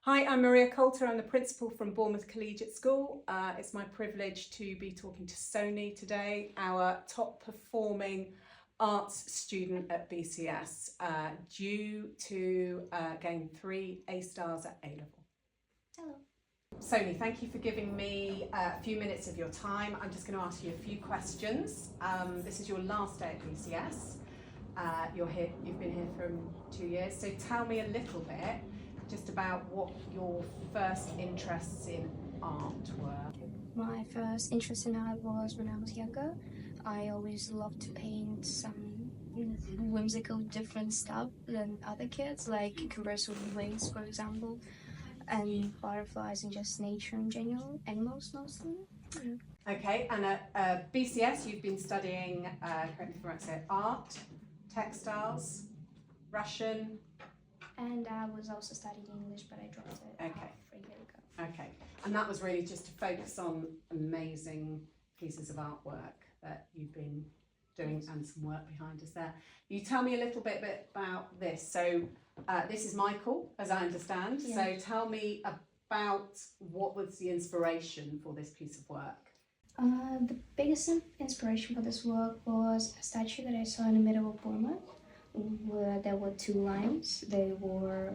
Hi, I'm Maria Coulter. I'm the principal from Bournemouth Collegiate School. It's my privilege to be talking to Sony today, our top performing arts student at BCS, due to gain 3 A stars at A level. Hello. Sony, thank you for giving me a few minutes of your time. I'm just going to ask you a few questions. This is your last day at BCS. You've been here for 2 years, so tell me a little bit just about what your first interests in art were. My first interest in art was when I was younger. I always loved to paint some whimsical different stuff than other kids, like cucumbers with wings, for example, and butterflies and just nature in general, animals mostly. Okay, and at BCS you've been studying, correct me if I'm right, art, textiles, Russian. And I was also studying English, but I dropped it 3 years ago. Okay, and that was really just to focus on amazing pieces of artwork that you've been doing and some work behind us there. You tell me a little bit about this. So this is Michael, as I understand. Yeah. So tell me about what was the inspiration for this piece of work. The biggest inspiration for this work was a statue that I saw in the middle of Bournemouth, where there were 2 lines. They were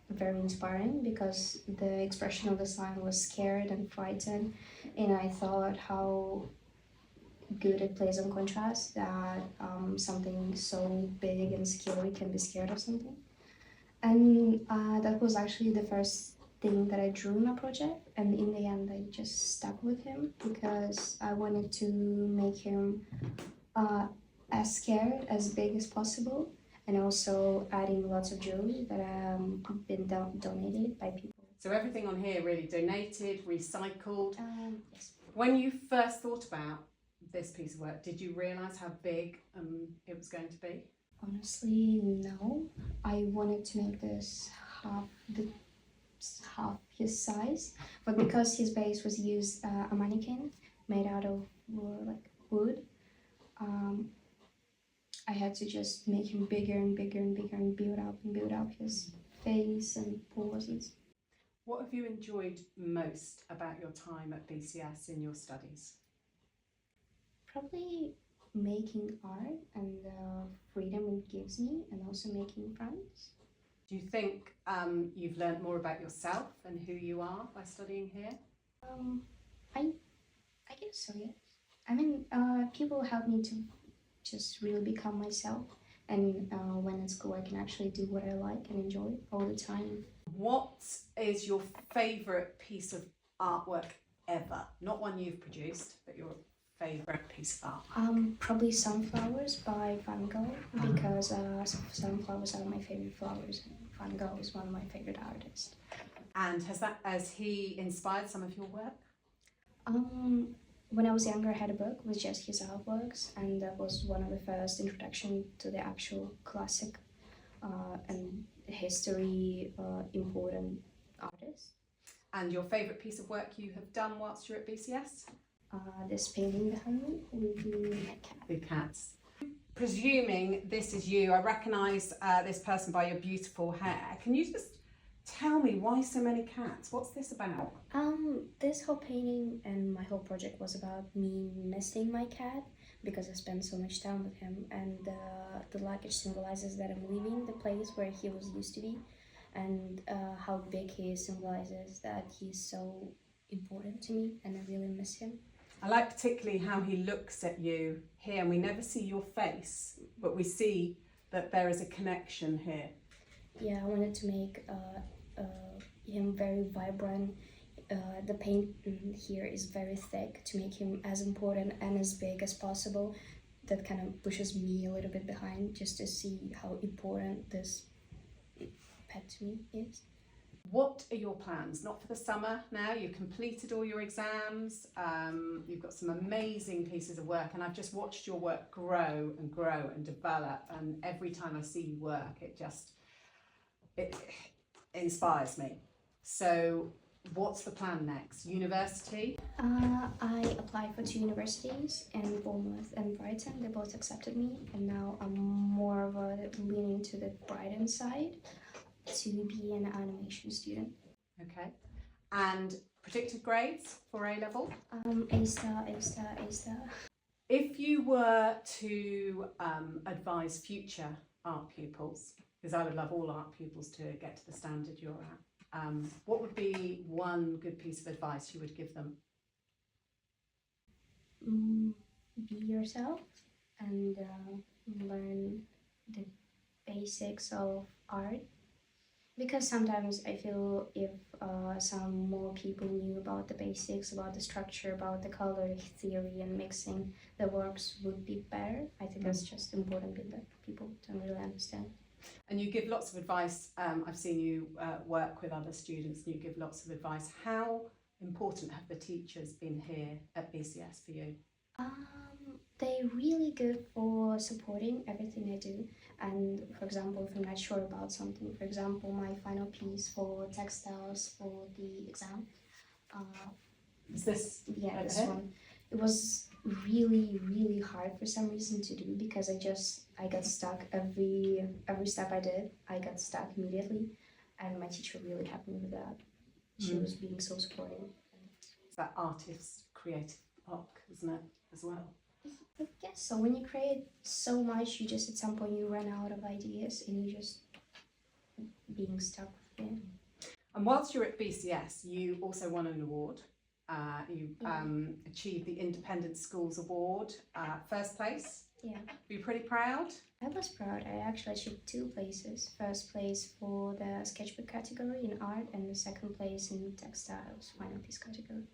very inspiring because the expression of this line was scared and frightened, and I thought how good it plays on contrast, that something so big and scary can be scared of something. And that was actually the first thing that I drew in my project, and in the end I just stuck with him because I wanted to make him as scared, as big as possible, and also adding lots of jewelry that been donated by people. So everything on here really donated, recycled. Yes. When you first thought about this piece of work, did you realise how big it was going to be? Honestly, no. I wanted to make this half his size, but because his base was used a mannequin made out of wood, I had to just make him bigger and bigger and bigger and build up his face and poses. What have you enjoyed most about your time at BCS in your studies? Probably making art and the freedom it gives me, and also making friends. Do you think you've learned more about yourself and who you are by studying here? I guess so, yes. I mean, people help me to just really become myself, and when at school I can actually do what I like and enjoy all the time. What is your favourite piece of artwork ever? Not one you've produced, but your favourite piece of art? Probably Sunflowers by Van Gogh, because sunflowers are my favourite flowers. Van Gogh is one of my favourite artists. And has he inspired some of your work? When I was younger, I had a book with just his artworks, and that was one of the first introduction to the actual classic and history important artists. And your favourite piece of work you have done whilst you're at BCS? This painting behind me with the cat. The cats. Presuming this is you, I recognise this person by your beautiful hair. Can you just tell me why so many cats? What's this about? This whole painting and my whole project was about me missing my cat because I spent so much time with him, and the luggage symbolizes that I'm leaving the place where he was used to be, and how big he symbolizes that he's so important to me, and I really miss him. I like particularly how he looks at you here, and we never see your face, but we see that there is a connection here. Yeah, I wanted to make him very vibrant. The paint here is very thick to make him as important and as big as possible. That kind of pushes me a little bit behind, just to see how important this pet to me is. What are your plans? Not for the summer now, you've completed all your exams, you've got some amazing pieces of work, and I've just watched your work grow and grow and develop, and every time I see you work, it inspires me. So what's the plan next? University? I applied for 2 universities in Bournemouth and Brighton. They both accepted me, and now I'm more of leaning to the Brighton side. to be an animation student. Okay. And predicted grades for A-level? A star, A star, A star. If you were to advise future art pupils, because I would love all art pupils to get to the standard you're at, what would be one good piece of advice you would give them? Be yourself and learn the basics of art, because sometimes I feel if some more people knew about the basics, about the structure, about the color theory and mixing, the works would be better. I think that's just important bit that people don't really understand. And you give lots of advice. I've seen you work with other students and you give lots of advice. How important have the teachers been here at BCS for you? They're really good for supporting everything I do. And for example, if I'm not sure about something, for example, my final piece for textiles for the exam. Is this? Yeah, this one. It was really hard for some reason to do, because I got stuck every step I did. I got stuck immediately, and my teacher really helped me with that. She was being so supportive. It's that artist's creative block, isn't it, as well? I guess so. When you create so much, you just at some point you run out of ideas and you just being stuck. Yeah. And whilst you're at BCS, you also won an award. You achieved the Independent Schools Award, first place. Yeah. Were you pretty proud? I was proud. I actually achieved 2 places. First place for the sketchbook category in art, and the second place in textiles final piece category.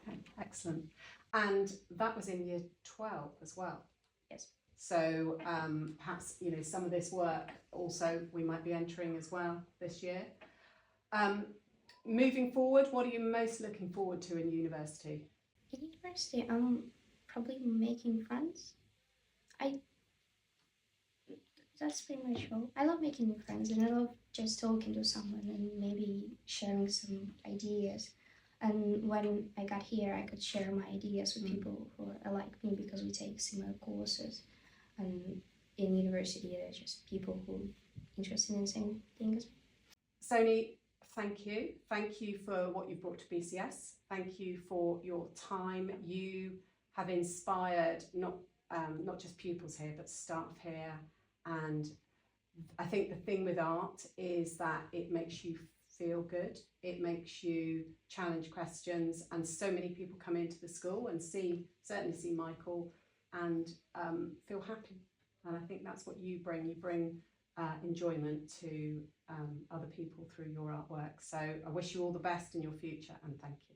Okay, excellent. And that was in year 12 as well. Yes. So perhaps, you know, some of this work also we might be entering as well this year. Moving forward, what are you most looking forward to in university? In university, I'm probably making friends. That's pretty much all. I love making new friends, and I love just talking to someone and maybe sharing some ideas. And when I got here, I could share my ideas with people who are like me, because we take similar courses. And in university, there's just people who are interested in the same thing as me. Sony, thank you. Thank you for what you've brought to BCS. Thank you for your time. You have inspired not just pupils here, but staff here. And I think the thing with art is that it makes you feel good. It makes you challenge questions, and so many people come into the school and certainly see Michael and feel happy. And I think that's what you bring. You bring enjoyment to other people through your artwork. So I wish you all the best in your future, and thank you.